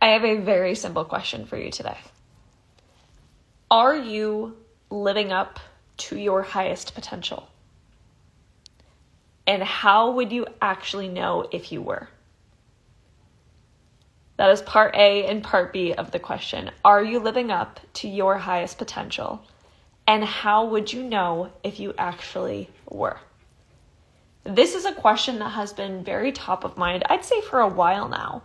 I have a very simple question for you today. Are you living up to your highest potential? And how would you actually know if you were? That is part A and part B of the question. Are you living up to your highest potential? And how would you know if you actually were? This is a question that has been very top of mind, I'd say for a while now.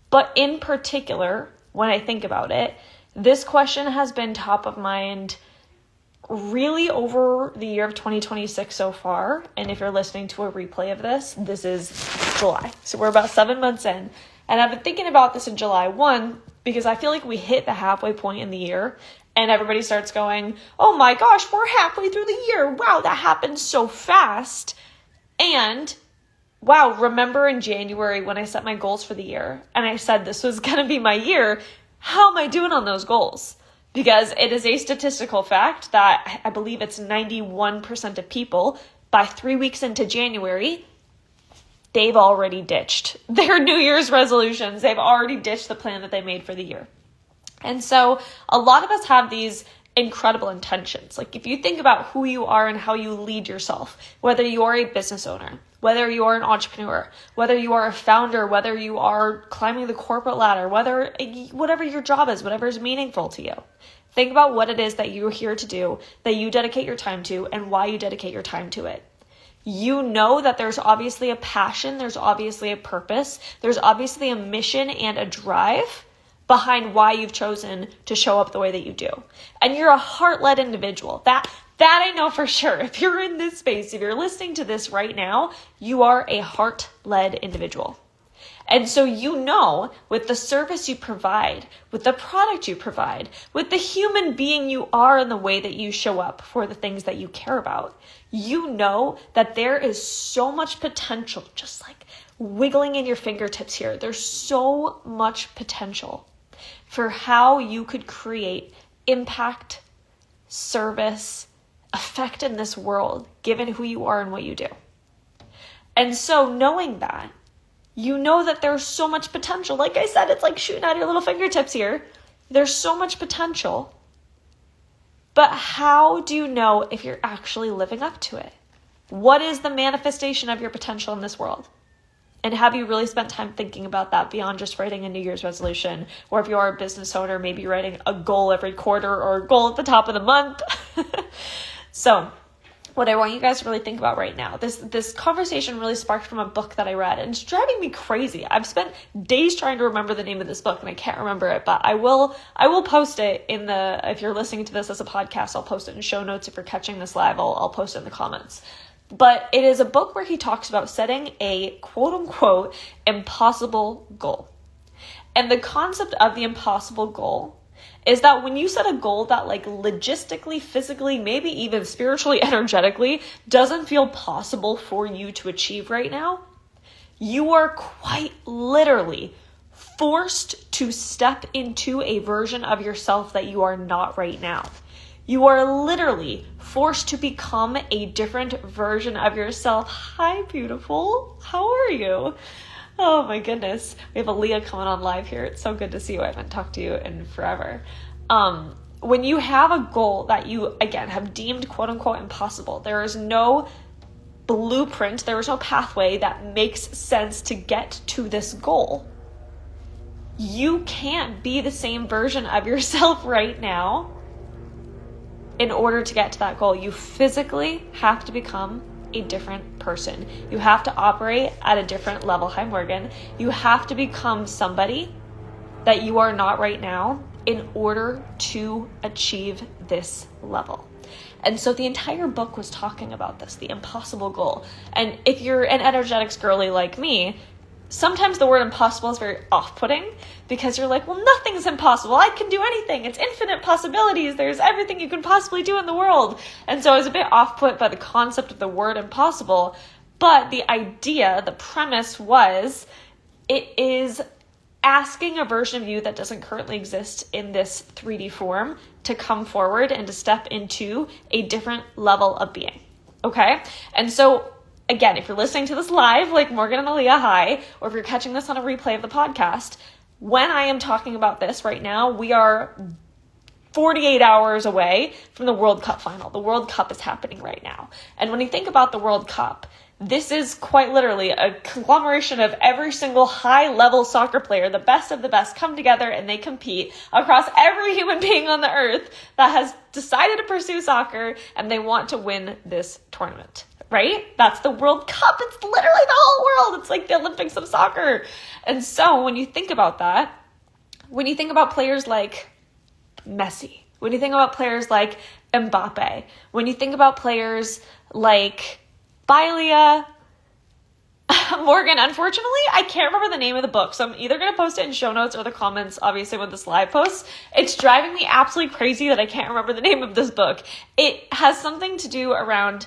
But in particular, when I think about it, this question has been top of mind really over the year of 2026 so far. And if you're listening to a replay of this, this is July. So we're about 7 months in. And I've been thinking about this in July 1 because I feel like we hit the halfway point in the year and everybody starts going, oh my gosh, we're halfway through the year. Wow, that happened so fast. And wow, remember in January when I set my goals for the year and I said this was going to be my year, how am I doing on those goals? Because it is a statistical fact that I believe it's 91% of people by 3 weeks into January, they've already ditched their New Year's resolutions. They've already ditched the plan that they made for the year. And so a lot of us have these incredible intentions. Like if you think about who you are and how you lead yourself, whether you are a business owner, whether you are an entrepreneur, whether you are a founder, whether you are climbing the corporate ladder, whatever your job is, whatever is meaningful to you. Think about what it is that you're here to do, that you dedicate your time to, and why you dedicate your time to it. You know that there's obviously a passion, there's obviously a purpose, there's obviously a mission and a drive behind why you've chosen to show up the way that you do. And you're a heart-led individual. That I know for sure. If you're in this space, if you're listening to this right now, you are a heart-led individual. And so you know with the service you provide, with the product you provide, with the human being you are and the way that you show up for the things that you care about, you know that there is so much potential, just like wiggling in your fingertips here. There's so much potential for how you could create impact, service, effect in this world, given who you are and what you do. And so knowing that, you know that there's so much potential. Like I said, it's like shooting out your little fingertips here. There's so much potential. But how do you know if you're actually living up to it? What is the manifestation of your potential in this world? And have you really spent time thinking about that beyond just writing a New Year's resolution? Or if you are a business owner, maybe writing a goal every quarter or a goal at the top of the month. So what I want you guys to really think about right now, this conversation really sparked from a book that I read, and it's driving me crazy. I've spent days trying to remember the name of this book and I can't remember it, but I will post it if you're listening to this as a podcast, I'll post it in show notes. If you're catching this live, I'll post it in the comments. But it is a book where he talks about setting a quote unquote impossible goal. And the concept of the impossible goal is that when you set a goal that like logistically, physically, maybe even spiritually, energetically doesn't feel possible for you to achieve right now, you are quite literally forced to step into a version of yourself that you are not right now. You are literally forced to become a different version of yourself. Hi, beautiful. How are you? Oh my goodness. We have Aaliyah coming on live here. It's so good to see you. I haven't talked to you in forever. When you have a goal that you, again, have deemed quote unquote impossible, there is no blueprint, there is no pathway that makes sense to get to this goal. You can't be the same version of yourself right now. In order to get to that goal, you physically have to become a different person. You have to operate at a different level. Hi, Morgan. You have to become somebody that you are not right now in order to achieve this level. And so the entire book was talking about this, the impossible goal. And if you're an energetics girly like me, sometimes the word impossible is very off-putting because you're like, well, nothing's impossible. I can do anything. It's infinite possibilities. There's everything you can possibly do in the world. And so I was a bit off-put by the concept of the word impossible. But the idea, the premise was, it is asking a version of you that doesn't currently exist in this 3D form to come forward and to step into a different level of being. Okay? And so again, if you're listening to this live, like Morgan and Aaliyah, hi, or if you're catching this on a replay of the podcast, when I am talking about this right now, we are 48 hours away from the World Cup final. The World Cup is happening right now. And when you think about the World Cup, this is quite literally a conglomeration of every single high-level soccer player, the best of the best, come together and they compete across every human being on the earth that has decided to pursue soccer, and they want to win this tournament. Right? That's the World Cup. It's literally the whole world. It's like the Olympics of soccer. And so when you think about that, when you think about players like Messi, when you think about players like Mbappe, when you think about players like Bailia, Morgan, unfortunately, I can't remember the name of the book, so I'm either going to post it in show notes or the comments, obviously, when this live posts. It's driving me absolutely crazy that I can't remember the name of this book. It has something to do around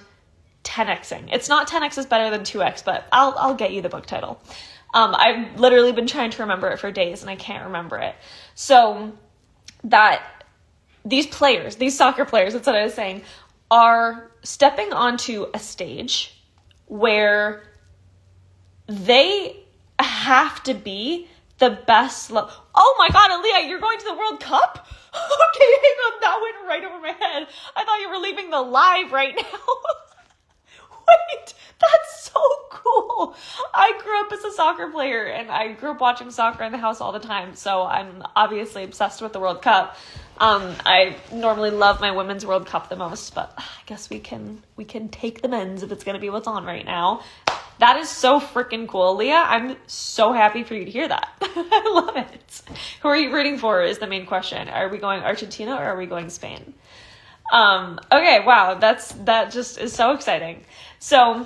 10xing. It's not 10x is better than 2x, but I'll get you the book title. I've literally been trying to remember it for days and I can't remember it. So that these players, these soccer players, that's what I was saying, are stepping onto a stage where they have to be the best. Oh my God, Aaliyah, you're going to the World Cup? Okay, hang on, that went right over my head. I thought you were leaving the live right now. Wait, that's so cool. I grew up as a soccer player and I grew up watching soccer in the house all the time. So I'm obviously obsessed with the World Cup. I normally love my Women's World Cup the most, but I guess we can take the men's if it's going to be what's on right now. That is so freaking cool, Leah. I'm so happy for you to hear that. I love it. Who are you rooting for is the main question. Are we going Argentina or are we going Spain? Okay, wow, that just is so exciting. So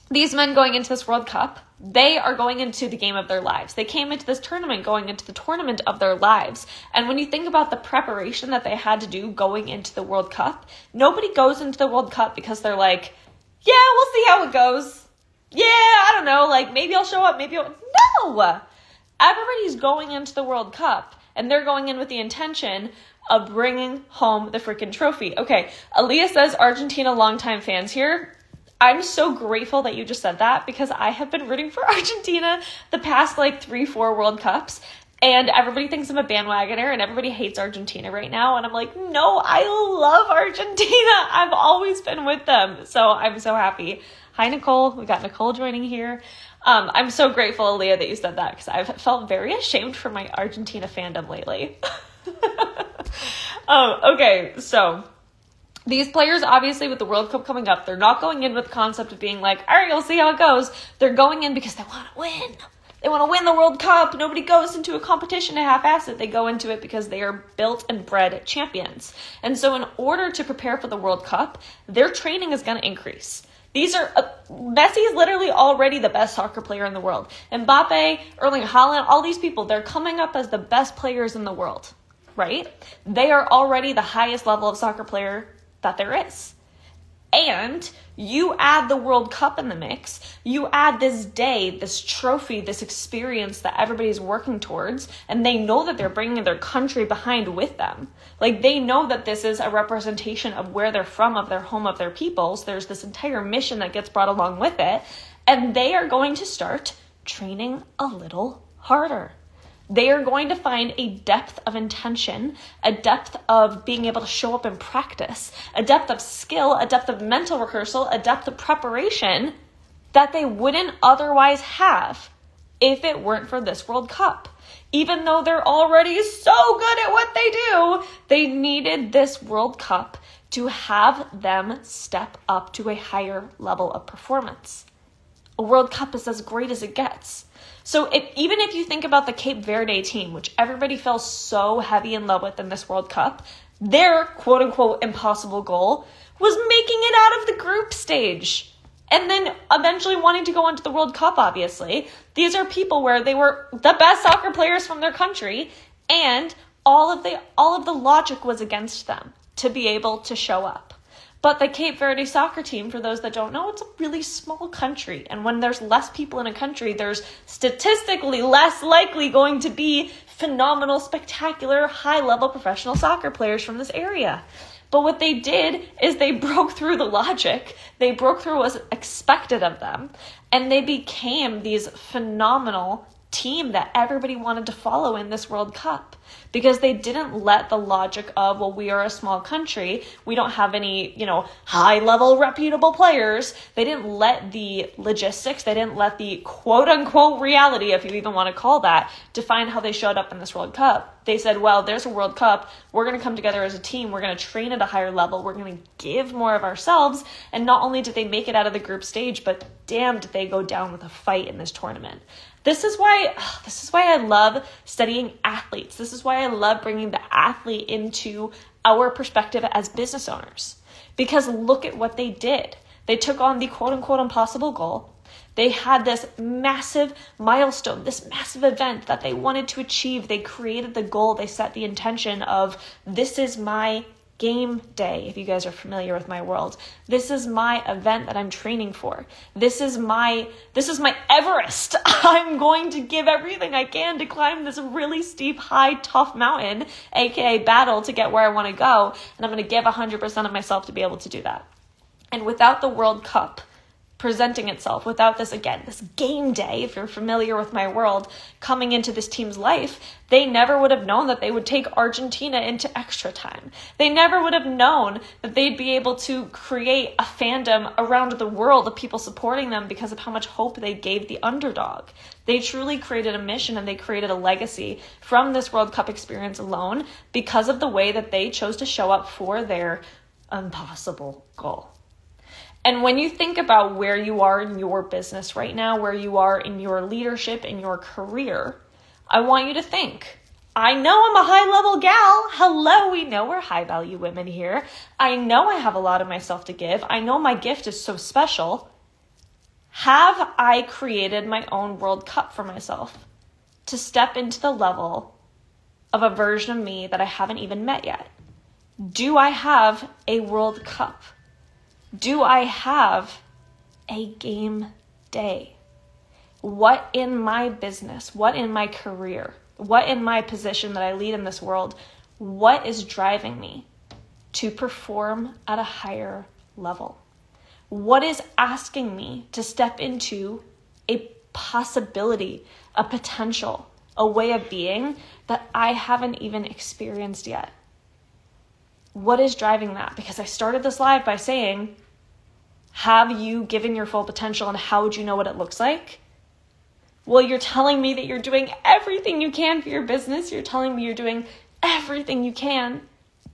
these men going into this World Cup, they are going into the game of their lives. They came into this tournament going into the tournament of their lives. And when you think about the preparation that they had to do going into the World Cup, nobody goes into the World Cup because they're like, yeah, we'll see how it goes. Yeah, I don't know, like maybe I'll show up, maybe I'll... No! Everybody's going into the World Cup and they're going in with the intention of bringing home the freaking trophy. Okay, Aaliyah says Argentina longtime fans here. I'm so grateful that you just said that because I have been rooting for Argentina the past 3-4 World Cups, and everybody thinks I'm a bandwagoner and everybody hates Argentina right now, and I'm like, no, I love Argentina. I've always been with them, so I'm so happy. Hi, Nicole. We got Nicole joining here. I'm so grateful, Aaliyah, that you said that because I've felt very ashamed for my Argentina fandom lately. Okay, so these players, obviously, with the World Cup coming up, they're not going in with the concept of being like, all right, we'll see how it goes. They're going in because they want to win. They want to win the World Cup. Nobody goes into a competition to half-ass it. They go into it because they are built and bred champions. And so in order to prepare for the World Cup, their training is going to increase. These are, Messi is literally already the best soccer player in the world. Mbappe, Erling Haaland, all these people, they're coming up as the best players in the world, right? They are already the highest level of soccer player that there is. And you add the World Cup in the mix, you add this day, this trophy, this experience that everybody's working towards, and they know that they're bringing their country behind with them. They know that this is a representation of where they're from, of their home, of their peoples. There's this entire mission that gets brought along with it, and they are going to start training a little harder. They are going to find a depth of intention, a depth of being able to show up and practice, a depth of skill, a depth of mental rehearsal, a depth of preparation that they wouldn't otherwise have if it weren't for this World Cup. Even though they're already so good at what they do, they needed this World Cup to have them step up to a higher level of performance. A World Cup is as great as it gets. So even if you think about the Cape Verde team, which everybody fell so heavy in love with in this World Cup, their quote-unquote impossible goal was making it out of the group stage and then eventually wanting to go into the World Cup, obviously. These are people where they were the best soccer players from their country, and all of the logic was against them to be able to show up. But the Cape Verde soccer team, for those that don't know, it's a really small country. And when there's less people in a country, there's statistically less likely going to be phenomenal, spectacular, high-level professional soccer players from this area. But what they did is they broke through the logic. They broke through what was expected of them. And they became these phenomenal team that everybody wanted to follow in this World Cup, because they didn't let the logic of, well, we are a small country, we don't have any, high level reputable players. They didn't let the logistics, they didn't let the quote unquote reality, if you even want to call that, define how they showed up in this World Cup. They said, well, there's a World Cup, we're going to come together as a team, we're going to train at a higher level, we're going to give more of ourselves. And not only did they make it out of the group stage, but damn, did they go down with a fight in this tournament. This is why I love studying athletes. This is why I love bringing the athlete into our perspective as business owners. Because look at what they did. They took on the quote unquote impossible goal. They had this massive milestone, this massive event that they wanted to achieve. They created the goal. They set the intention of, this is my game day, if you guys are familiar with my world. This is my event that I'm training for. This is my Everest. I'm going to give everything I can to climb this really steep, high, tough mountain, aka battle, to get where I want to go. And I'm going to give 100% of myself to be able to do that. And without the World Cup presenting itself, without this game day, if you're familiar with my world, coming into this team's life, they never would have known that they would take Argentina into extra time. They never would have known that they'd be able to create a fandom around the world of people supporting them because of how much hope they gave the underdog. They truly created a mission and they created a legacy from this World Cup experience alone because of the way that they chose to show up for their impossible goal. And when you think about where you are in your business right now, where you are in your leadership, in your career, I want you to think, I know I'm a high-level gal. Hello, we know we're high-value women here. I know I have a lot of myself to give. I know my gift is so special. Have I created my own World Cup for myself to step into the level of a version of me that I haven't even met yet? Do I have a World Cup? Do I have a game day? What in my business, what in my career, what in my position that I lead in this world, what is driving me to perform at a higher level? What is asking me to step into a possibility, a potential, a way of being that I haven't even experienced yet? What is driving that? Because I started this live by saying, have you given your full potential, and how would you know what it looks like? Well, you're telling me that you're doing everything you can for your business. You're telling me you're doing everything you can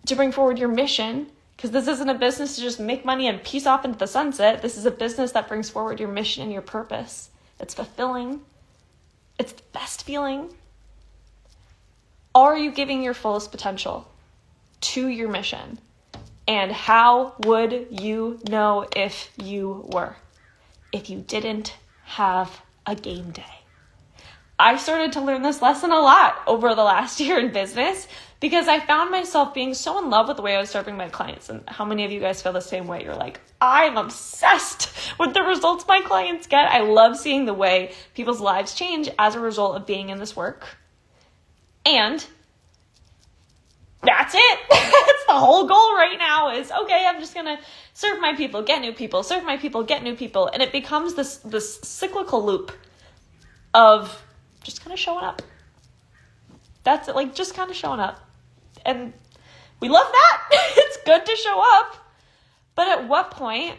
to bring forward your mission, because this isn't a business to just make money and peace off into the sunset. This is a business that brings forward your mission and your purpose. It's fulfilling. It's the best feeling. Are you giving your fullest potential to your mission? And how would you know if you were? If you didn't have a game day. I started to learn this lesson a lot over the last year in business because I found myself being so in love with the way I was serving my clients. And how many of you guys feel the same way? You're like, I'm obsessed with the results my clients get. I love seeing the way people's lives change as a result of being in this work. And that's it. That's the whole goal right now is, okay, I'm just going to serve my people, get new people, serve my people, get new people. And it becomes this cyclical loop of just kind of showing up. That's it, like just kind of showing up. And we love that. It's good to show up. But at what point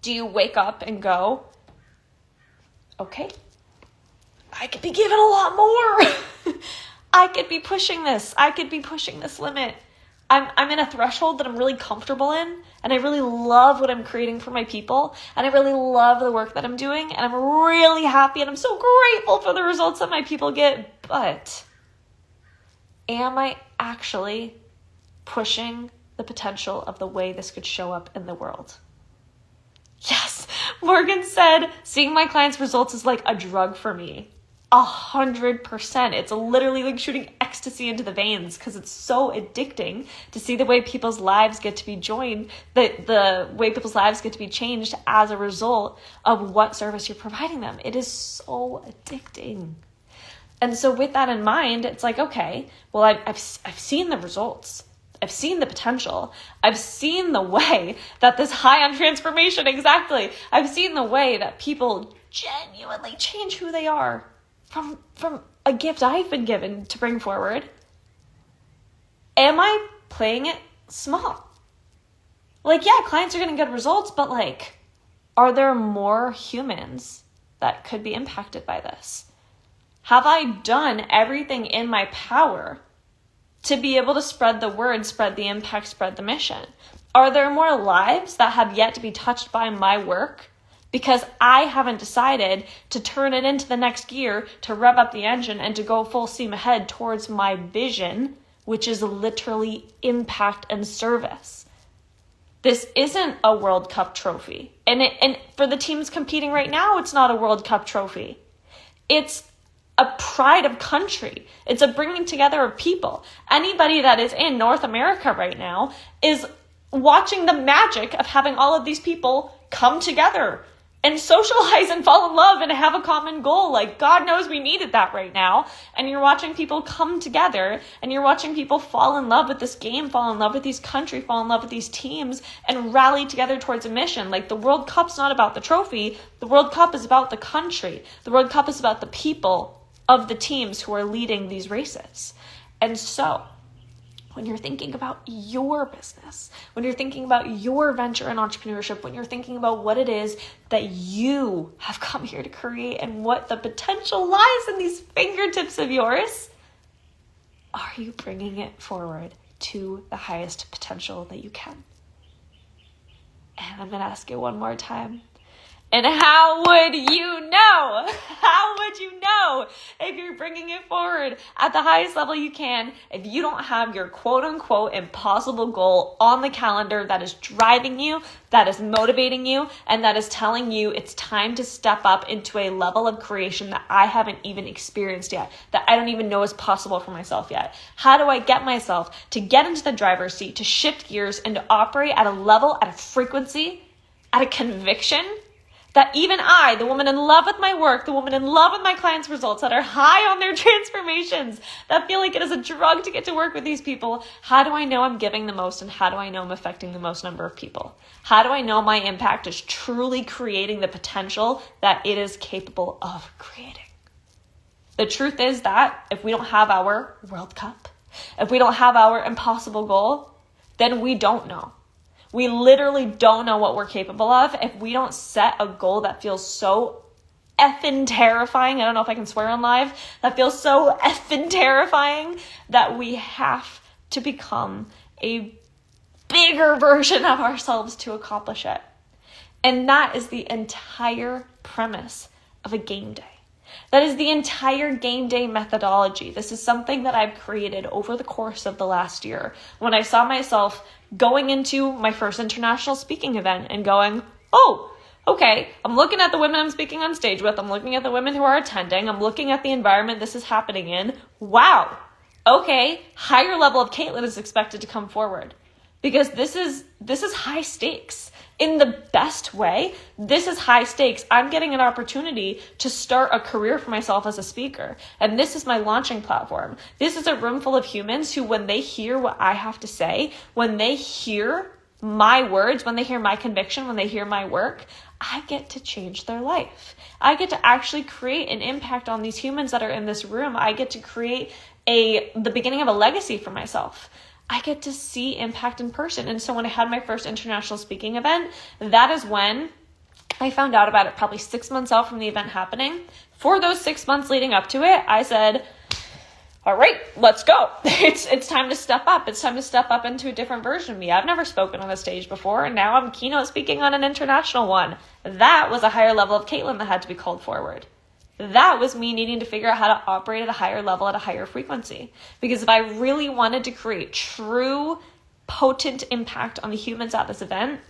do you wake up and go, okay, I could be giving a lot more. I could be pushing this. I could be pushing this limit. I'm in a threshold that I'm really comfortable in, and I really love what I'm creating for my people, and I really love the work that I'm doing, and I'm really happy, and I'm so grateful for the results that my people get. But am I actually pushing the potential of the way this could show up in the world? Yes, Morgan said, seeing my clients' results is like a drug for me. 100%. It's literally like shooting ecstasy into the veins because it's so addicting to see the way people's lives get to be joined, the way people's lives get to be changed as a result of what service you're providing them. It is so addicting. And so with that in mind, it's like, okay, well, I've seen the results. I've seen the potential. I've seen the way that this high on transformation, exactly. I've seen the way that people genuinely change who they are. from a gift I've been given to bring forward? Am I playing it small? Like, yeah, clients are getting good results, but like, are there more humans that could be impacted by this? Have I done everything in my power to be able to spread the word, spread the impact, spread the mission? Are there more lives that have yet to be touched by my work because I haven't decided to turn it into the next gear, to rev up the engine and to go full steam ahead towards my vision, which is literally impact and service? This isn't a World Cup trophy. And for the teams competing right now, it's not a World Cup trophy. It's a pride of country. It's a bringing together of people. Anybody that is in North America right now is watching the magic of having all of these people come together and socialize and fall in love and have a common goal. Like, God knows we needed that right now. And you're watching people come together, and you're watching people fall in love with this game, fall in love with these country, fall in love with these teams, and rally together towards a mission. Like, the World Cup's not about the trophy. The World Cup is about the country. The World Cup is about the people of the teams who are leading these races. And so, when you're thinking about your business, when you're thinking about your venture and entrepreneurship, when you're thinking about what it is that you have come here to create and what the potential lies in these fingertips of yours, are you bringing it forward to the highest potential that you can? And I'm going to ask you one more time. And how would you know? How would you know if you're bringing it forward at the highest level you can if you don't have your quote unquote impossible goal on the calendar that is driving you, that is motivating you, and that is telling you it's time to step up into a level of creation that I haven't even experienced yet, that I don't even know is possible for myself yet? How do I get myself to get into the driver's seat, to shift gears, and to operate at a level, at a frequency, at a conviction that even I, the woman in love with my work, the woman in love with my clients' results, that are high on their transformations, that feel like it is a drug to get to work with these people, how do I know I'm giving the most, and how do I know I'm affecting the most number of people? How do I know my impact is truly creating the potential that it is capable of creating? The truth is that if we don't have our World Cup, if we don't have our impossible goal, then we don't know. We literally don't know what we're capable of if we don't set a goal that feels so effing terrifying. I don't know if I can swear on live. That feels so effing terrifying that we have to become a bigger version of ourselves to accomplish it. And that is the entire premise of a game day. That is the entire game day methodology. This is something that I've created over the course of the last year. When I saw myself going into my first international speaking event and going, oh, okay, I'm looking at the women I'm speaking on stage with. I'm looking at the women who are attending. I'm looking at the environment this is happening in. Wow. Okay, higher level of Caitlin is expected to come forward because this is high stakes. In the best way, this is high stakes. I'm getting an opportunity to start a career for myself as a speaker. And this is my launching platform. This is a room full of humans who, when they hear what I have to say, when they hear my words, when they hear my conviction, when they hear my work, I get to change their life. I get to actually create an impact on these humans that are in this room. I get to create the beginning of a legacy for myself. I get to see impact in person. And so when I had my first international speaking event, that is when I found out about it, probably 6 months out from the event happening. For those 6 months leading up to it, I said, all right, let's go. It's time to step up. It's time to step up into a different version of me. I've never spoken on a stage before, and now I'm keynote speaking on an international one. That was a higher level of Caitlin that had to be called forward. That was me needing to figure out how to operate at a higher level, at a higher frequency. Because if I really wanted to create true, potent impact on the humans at this event,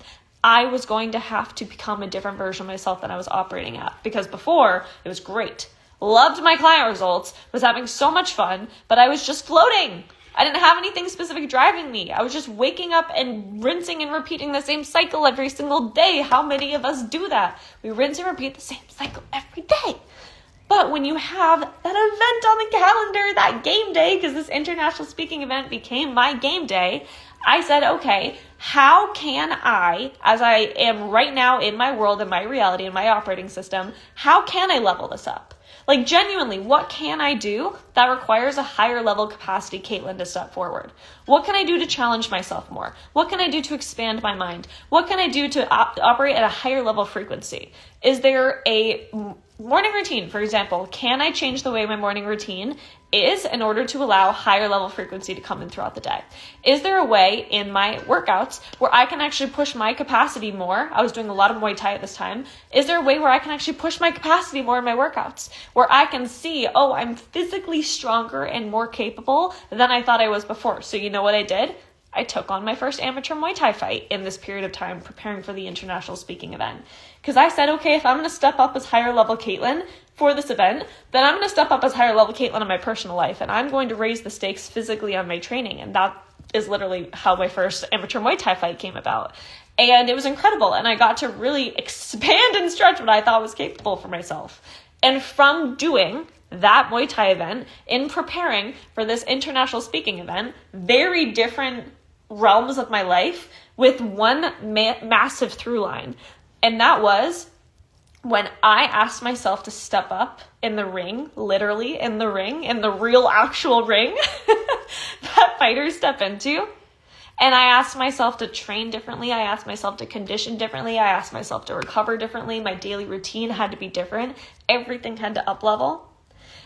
I was going to have to become a different version of myself than I was operating at. Because before, it was great. Loved my client results, was having so much fun, but I was just floating. I didn't have anything specific driving me. I was just waking up and rinsing and repeating the same cycle every single day. How many of us do that? We rinse and repeat the same cycle every day. But when you have that event on the calendar, that game day, because this international speaking event became my game day, I said, okay, how can I, as I am right now in my world, in my reality, in my operating system, how can I level this up? Like genuinely, what can I do that requires a higher level capacity Caitlin to step forward? What can I do to challenge myself more? What can I do to expand my mind? What can I do to operate at a higher level frequency? Is there a morning routine, for example? Can I change the way my morning routine is in order to allow higher level frequency to come in throughout the day? Is there a way in my workouts where I can actually push my capacity more? I was doing a lot of Muay Thai at this time. Is there a way where I can actually push my capacity more in my workouts? Where I can see, oh, I'm physically stronger and more capable than I thought I was before. So you know what I did? I took on my first amateur Muay Thai fight in this period of time preparing for the international speaking event. Because I said, okay, if I'm going to step up as higher level Caitlin for this event, then I'm going to step up as higher level Caitlin in my personal life, and I'm going to raise the stakes physically on my training. And that is literally how my first amateur Muay Thai fight came about. And it was incredible, and I got to really expand and stretch what I thought was capable for myself. And from doing that Muay Thai event, in preparing for this international speaking event, very different realms of my life with one massive through line. And that was when I asked myself to step up in the ring, literally in the ring, in the real actual ring that fighters step into. And I asked myself to train differently. I asked myself to condition differently. I asked myself to recover differently. My daily routine had to be different. Everything had to up level.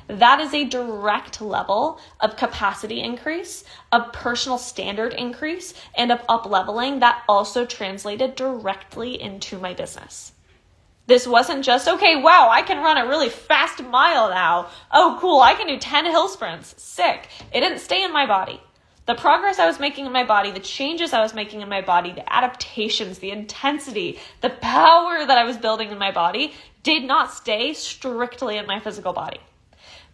That is a direct level of capacity increase, of personal standard increase, and of up-leveling that also translated directly into my business. This wasn't just, okay, wow, I can run a really fast mile now. Oh, cool, I can do 10 hill sprints. Sick. It didn't stay in my body. The progress I was making in my body, the changes I was making in my body, the adaptations, the intensity, the power that I was building in my body did not stay strictly in my physical body.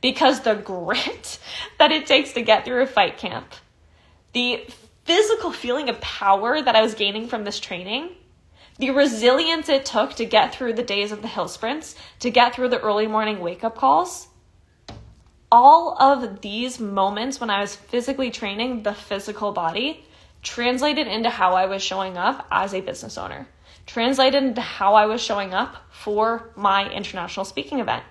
Because the grit that it takes to get through a fight camp, the physical feeling of power that I was gaining from this training, the resilience it took to get through the days of the hill sprints, to get through the early morning wake-up calls, all of these moments when I was physically training the physical body translated into how I was showing up as a business owner, translated into how I was showing up for my international speaking event.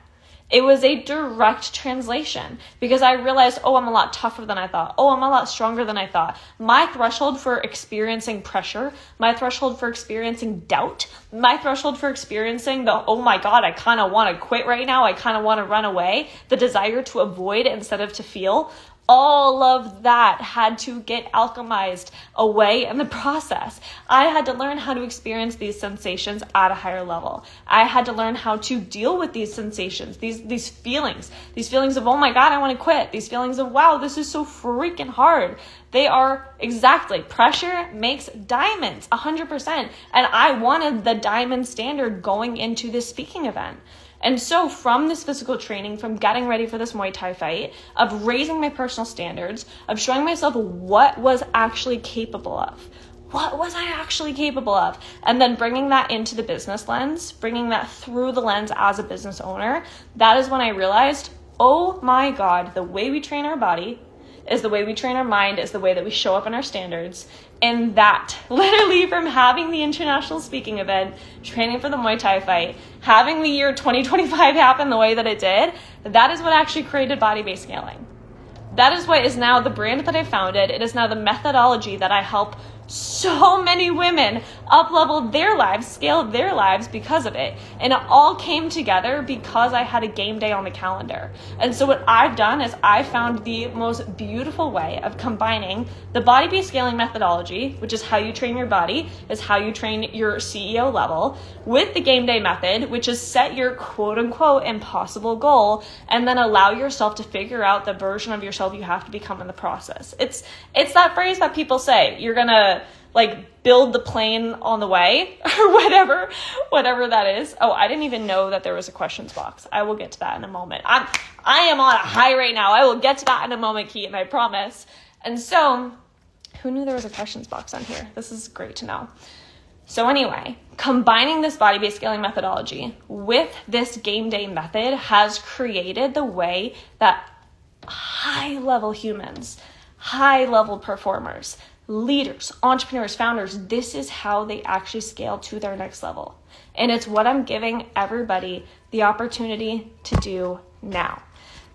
It was a direct translation because I realized, oh, I'm a lot tougher than I thought. Oh, I'm a lot stronger than I thought. My threshold for experiencing pressure, my threshold for experiencing doubt, my threshold for experiencing the, oh my God, I kind of want to quit right now. I kind of want to run away. The desire to avoid instead of to feel. All of that had to get alchemized away in the process. I had to learn how to experience these sensations at a higher level. I had to learn how to deal with these sensations, these feelings of, oh my God, I want to quit. These feelings of, wow, this is so freaking hard. They are exactly, pressure makes diamonds, 100%. And I wanted the diamond standard going into this speaking event. And so from this physical training, from getting ready for this Muay Thai fight, of raising my personal standards, of showing myself what was actually capable of, what was I actually capable of? And then bringing that into the business lens, bringing that through the lens as a business owner, that is when I realized, oh my God, the way we train our body is the way we train our mind, is the way that we show up in our standards. And that, literally from having the international speaking event, training for the Muay Thai fight, having the year 2025 happen the way that it did, that is what actually created Body-Based Scaling. That is what is now the brand that I founded. It is now the methodology that I help so many women up-level their lives, scale their lives because of it. And it all came together because I had a game day on the calendar. And so what I've done is I found the most beautiful way of combining the body-based scaling methodology, which is how you train your body, is how you train your CEO level, with the game day method, which is set your quote-unquote impossible goal and then allow yourself to figure out the version of yourself you have to become in the process. It's that phrase that people say, you're gonna build the plane on the way or whatever that is. Oh, I didn't even know that there was a questions box. I will get to that in a moment. I am on a high right now. I will get to that in a moment, Keaton, I promise. And so, who knew there was a questions box on here? This is great to know. So anyway, combining this body-based scaling methodology with this game day method has created the way that high-level humans, high-level performers, leaders, entrepreneurs, founders, this is how they actually scale to their next level. And it's what I'm giving everybody the opportunity to do now.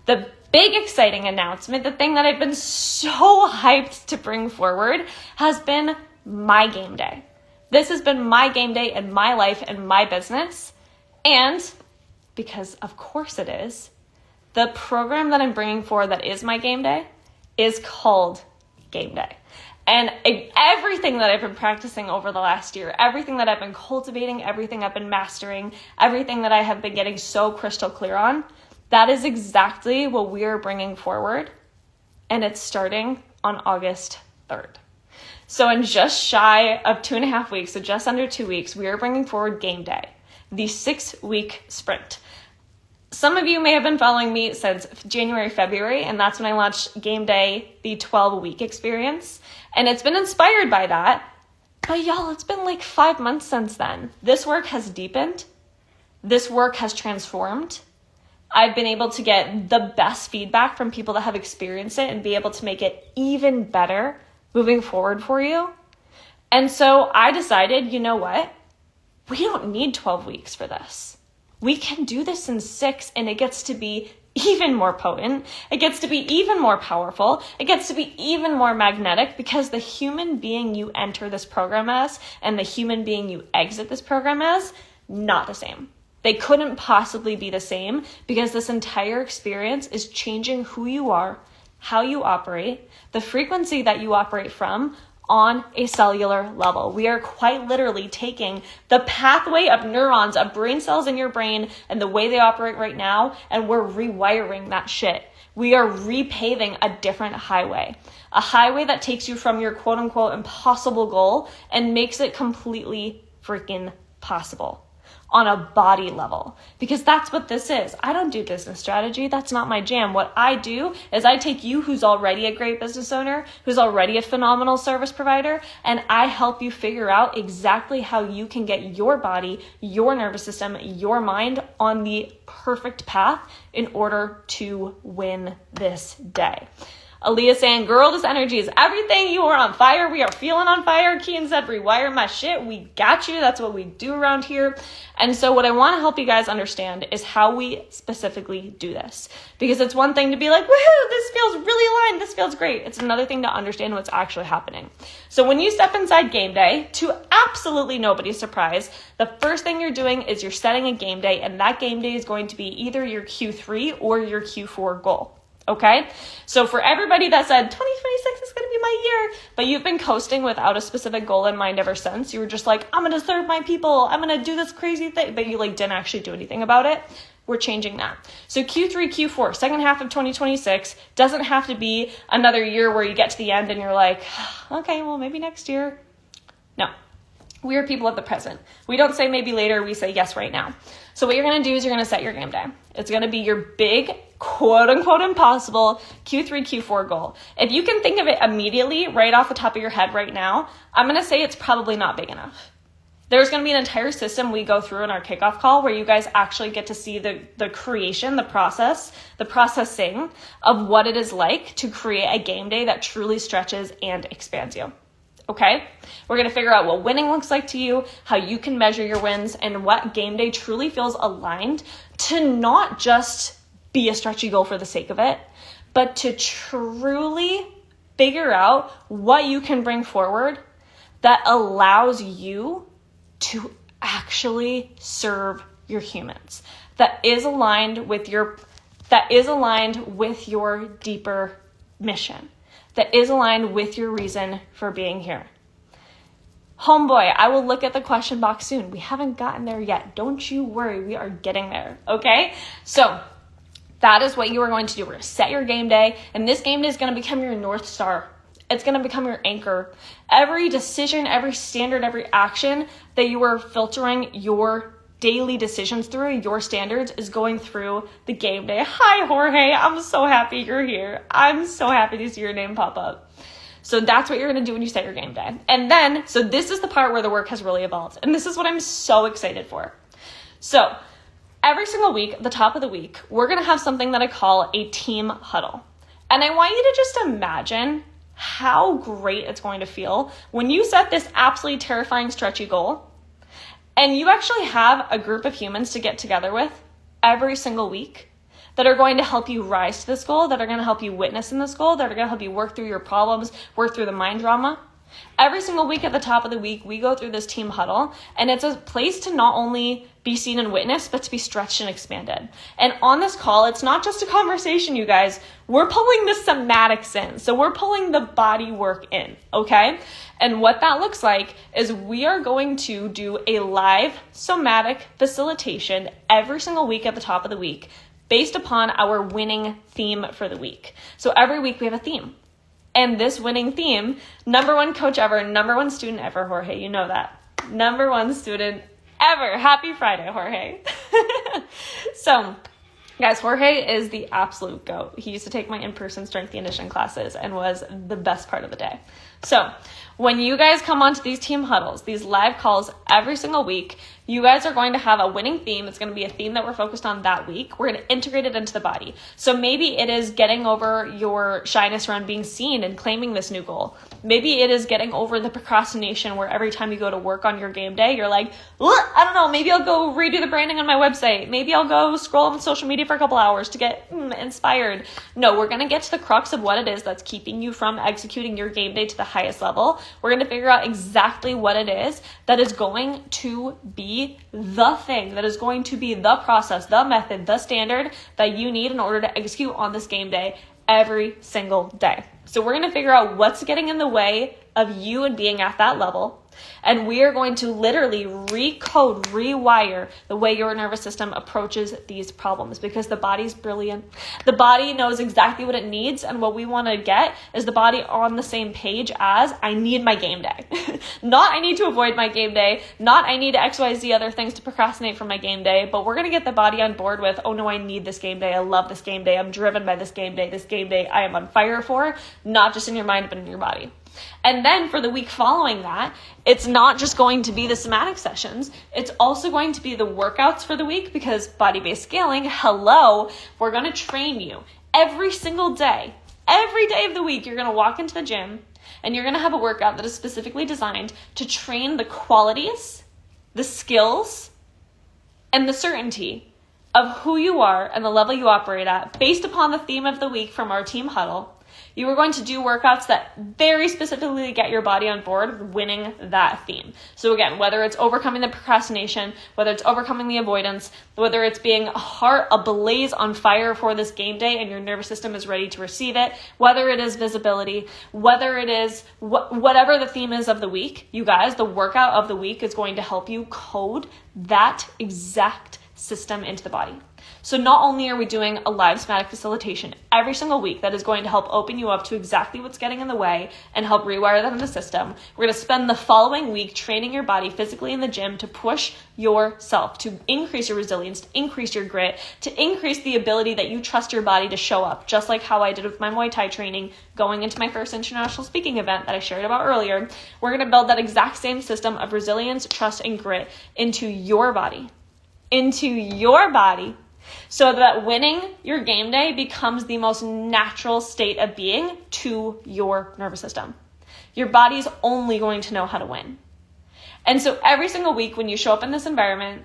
The big exciting announcement, the thing that I've been so hyped to bring forward, has been my game day. This has been my game day in my life and my business. And because of course it is, the program that I'm bringing forward that is my game day is called Game Day. And everything that I've been practicing over the last year, everything that I've been cultivating, everything I've been mastering, everything that I have been getting so crystal clear on, that is exactly what we are bringing forward. And it's starting on August 3rd. So in just shy of 2.5 weeks, so just under 2 weeks, we are bringing forward Game Day, the 6-week sprint. Some of you may have been following me since January, February, and that's when I launched Game Day, the 12-week experience. And it's been inspired by that. But y'all, it's been like 5 months since then. This work has deepened. This work has transformed. I've been able to get the best feedback from people that have experienced it and be able to make it even better moving forward for you. And so I decided, you know what? We don't need 12 weeks for this. We can do this in 6, and it gets to be even more potent. It gets to be even more powerful. It gets to be even more magnetic, because the human being you enter this program as and the human being you exit this program as, not the same. They couldn't possibly be the same, because this entire experience is changing who you are, how you operate, the frequency that you operate from, on a cellular level. We are quite literally taking the pathway of neurons, of brain cells in your brain and the way they operate right now, and we're rewiring that shit. We are repaving a different highway, a highway that takes you from your quote unquote impossible goal and makes it completely freaking possible on a body level, because that's what this is. I don't do business strategy. That's not my jam. What I do is I take you who's already a great business owner, who's already a phenomenal service provider, and I help you figure out exactly how you can get your body, your nervous system, your mind on the perfect path in order to win this day. Aaliyah saying, girl, this energy is everything. You are on fire. We are feeling on fire. Keen said, rewire my shit. We got you. That's what we do around here. And so what I want to help you guys understand is how we specifically do this. Because it's one thing to be like, woohoo, this feels really aligned. This feels great. It's another thing to understand what's actually happening. So when you step inside Game Day, to absolutely nobody's surprise, the first thing you're doing is you're setting a game day, and that game day is going to be either your Q3 or your Q4 goal. Okay, so for everybody that said 2026 is going to be my year, but you've been coasting without a specific goal in mind ever since, you were just like, I'm going to serve my people, I'm going to do this crazy thing, but you didn't actually do anything about it. We're changing that. So Q3, Q4, second half of 2026 doesn't have to be another year where you get to the end and you're like, okay, well, maybe next year. No, we are people of the present. We don't say maybe later, we say yes right now. So what you're going to do is you're going to set your game day. It's going to be your big, quote unquote, impossible Q3, Q4 goal. If you can think of it immediately right off the top of your head right now, I'm going to say it's probably not big enough. There's going to be an entire system we go through in our kickoff call where you guys actually get to see the creation, the process, the processing of what it is like to create a game day that truly stretches and expands you. Okay, we're going to figure out what winning looks like to you, how you can measure your wins, and what game day truly feels aligned to not just be a stretchy goal for the sake of it, but to truly figure out what you can bring forward that allows you to actually serve your humans, that is aligned with your deeper mission, that is aligned with your reason for being here. Homeboy, I will look at the question box soon. We haven't gotten there yet. Don't you worry. We are getting there. Okay? So that is what you are going to do. We're going to set your game day, and this game day is going to become your North Star. It's going to become your anchor. Every decision, every standard, every action that you are filtering your daily decisions through, your standards, is going through the game day. Hi, Jorge. I'm so happy you're here. I'm so happy to see your name pop up. So that's what you're going to do when you set your game day. And then, so this is the part where the work has really evolved. And this is what I'm so excited for. So every single week, at the top of the week, we're going to have something that I call a team huddle. And I want you to just imagine how great it's going to feel when you set this absolutely terrifying, stretchy goal, and you actually have a group of humans to get together with every single week that are going to help you rise to this goal, that are going to help you witness in this goal, that are going to help you work through your problems, work through the mind drama. Every single week at the top of the week, we go through this team huddle, and it's a place to not only be seen and witnessed, but to be stretched and expanded. And on this call, it's not just a conversation, you guys. We're pulling the somatics in. So we're pulling the body work in, okay? And what that looks like is we are going to do a live somatic facilitation every single week at the top of the week based upon our winning theme for the week. So every week we have a theme. And this winning theme, number one coach ever, number one student ever, Jorge, you know that. Number one student ever. Happy Friday, Jorge. So, guys, Jorge is the absolute GOAT. He used to take my in-person strength and conditioning classes and was the best part of the day. So, when you guys come onto these team huddles, these live calls every single week, you guys are going to have a winning theme. It's going to be a theme that we're focused on that week. We're going to integrate it into the body. So maybe it is getting over your shyness around being seen and claiming this new goal. Maybe it is getting over the procrastination where every time you go to work on your game day, you're like, I don't know, maybe I'll go redo the branding on my website. Maybe I'll go scroll on social media for a couple hours to get inspired. No, we're going to get to the crux of what it is that's keeping you from executing your game day to the highest level. We're going to figure out exactly what it is that is going to be the thing, that is going to be the process, the method, the standard that you need in order to execute on this game day every single day. So we're going to figure out what's getting in the way of you and being at that level. And we are going to literally recode, rewire the way your nervous system approaches these problems, because the body's brilliant. The body knows exactly what it needs, and what we want to get is the body on the same page as I need my game day. Not I need to avoid my game day, not I need XYZ other things to procrastinate from my game day, but we're going to get the body on board with, oh no, I need this game day. I love this game day. I'm driven by this game day. This game day I am on fire for, not just in your mind, but in your body. And then for the week following that, it's not just going to be the somatic sessions. It's also going to be the workouts for the week, because body-based scaling, hello, we're going to train you every single day. Every day of the week, you're going to walk into the gym and you're going to have a workout that is specifically designed to train the qualities, the skills, and the certainty of who you are and the level you operate at based upon the theme of the week from our team huddle. You are going to do workouts that very specifically get your body on board winning that theme. So again, whether it's overcoming the procrastination, whether it's overcoming the avoidance, whether it's being heart ablaze on fire for this game day and your nervous system is ready to receive it, whether it is visibility, whether it is whatever the theme is of the week, you guys, the workout of the week is going to help you code that exact system into the body. So not only are we doing a live somatic facilitation every single week that is going to help open you up to exactly what's getting in the way and help rewire that in the system, we're going to spend the following week training your body physically in the gym to push yourself, to increase your resilience, to increase your grit, to increase the ability that you trust your body to show up, just like how I did with my Muay Thai training going into my first international speaking event that I shared about earlier. We're going to build that exact same system of resilience, trust, and grit into your body. So that winning your game day becomes the most natural state of being to your nervous system. Your body's only going to know how to win. And so every single week when you show up in this environment,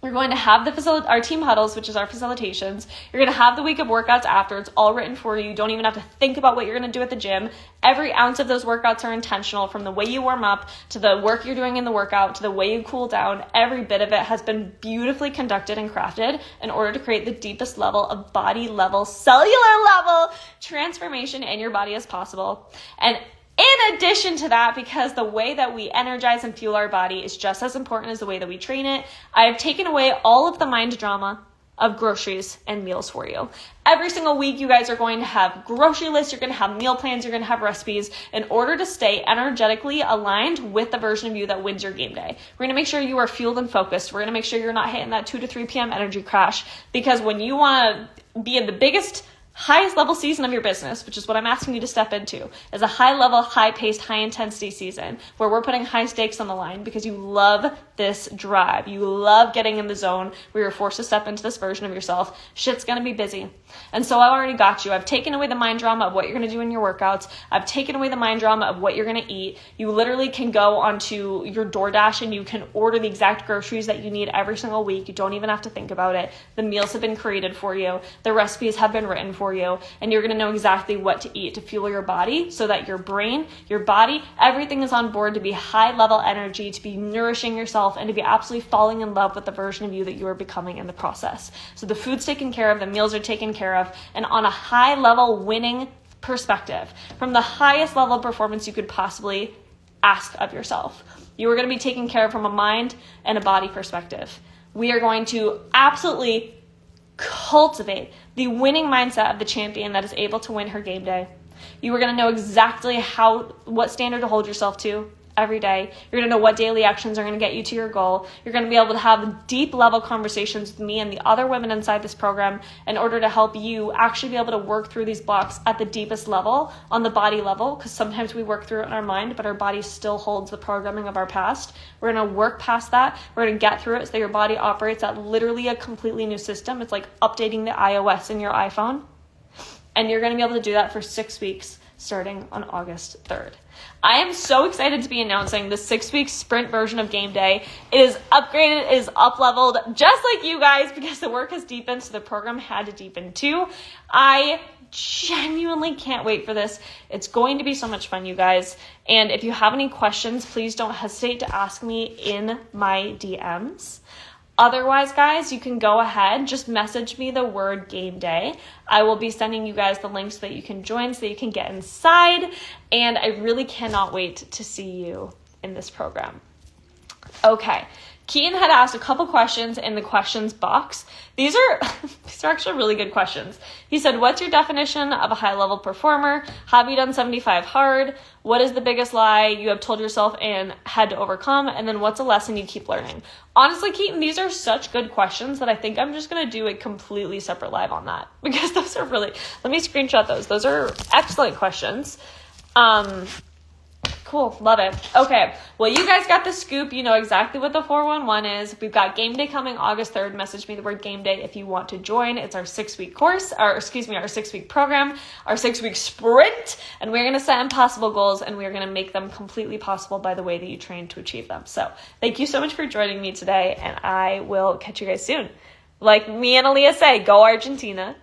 you're going to have our team huddles, which is our facilitations. You're going to have the week of workouts after. It's all written for you. You don't even have to think about what you're going to do at the gym. Every ounce of those workouts are intentional, from the way you warm up to the work you're doing in the workout to the way you cool down. Every bit of it has been beautifully conducted and crafted in order to create the deepest level of body level, cellular level transformation in your body as possible. And in addition to that, because the way that we energize and fuel our body is just as important as the way that we train it, I have taken away all of the mind drama of groceries and meals for you. Every single week, you guys are going to have grocery lists, you're going to have meal plans, you're going to have recipes in order to stay energetically aligned with the version of you that wins your game day. We're going to make sure you are fueled and focused. We're going to make sure you're not hitting that 2 to 3 p.m. energy crash, because when you want to be in the highest level season of your business, which is what I'm asking you to step into, is a high level, high paced, high intensity season where we're putting high stakes on the line because you love this drive. You love getting in the zone where you're forced to step into this version of yourself. Shit's going to be busy. And so I've already got you. I've taken away the mind drama of what you're going to do in your workouts. I've taken away the mind drama of what you're going to eat. You literally can go onto your DoorDash and you can order the exact groceries that you need every single week. You don't even have to think about it. The meals have been created for you. The recipes have been written for you. And you're going to know exactly what to eat to fuel your body so that your brain, your body, everything is on board to be high level energy, to be nourishing yourself, and to be absolutely falling in love with the version of you that you are becoming in the process. So the food's taken care of, the meals are taken care of, and on a high level winning perspective, from the highest level of performance you could possibly ask of yourself, you are going to be taken care of from a mind and a body perspective. We are going to absolutely cultivate the winning mindset of the champion that is able to win her game day. You are going to know exactly what standard to hold yourself to every day. You're going to know what daily actions are going to get you to your goal. You're going to be able to have deep level conversations with me and the other women inside this program in order to help you actually be able to work through these blocks at the deepest level, on the body level, because sometimes we work through it in our mind, but our body still holds the programming of our past. We're going to work past that. We're going to get through it so that your body operates at literally a completely new system. It's like updating the iOS in your iPhone. And you're going to be able to do that for 6 weeks starting on August 3rd. I am so excited to be announcing the 6-week sprint version of Game Day. It is upgraded, it is up-leveled, just like you guys, because the work has deepened, so the program had to deepen too. I genuinely can't wait for this. It's going to be so much fun, you guys. And if you have any questions, please don't hesitate to ask me in my DMs. Otherwise, guys, you can go ahead, just message me the word Game Day. I will be sending you guys the links so that you can join, so that you can get inside. And I really cannot wait to see you in this program. Okay. Keaton had asked a couple questions in the questions box. These are actually really good questions. He said, what's your definition of a high-level performer? Have you done 75 hard? What is the biggest lie you have told yourself and had to overcome? And then what's a lesson you keep learning? Honestly, Keaton, these are such good questions that I think I'm just going to do a completely separate live on that, because those are really, let me screenshot those. Those are excellent questions. Cool. Love it. Okay. Well, you guys got the scoop. You know exactly what the 411 is. We've got Game Day coming August 3rd. Message me the word Game Day if you want to join. It's our 6-week course, our 6-week program, our 6-week sprint, and we're going to set impossible goals, and we're going to make them completely possible by the way that you train to achieve them. So thank you so much for joining me today, and I will catch you guys soon. Like me and Aaliyah say, go Argentina.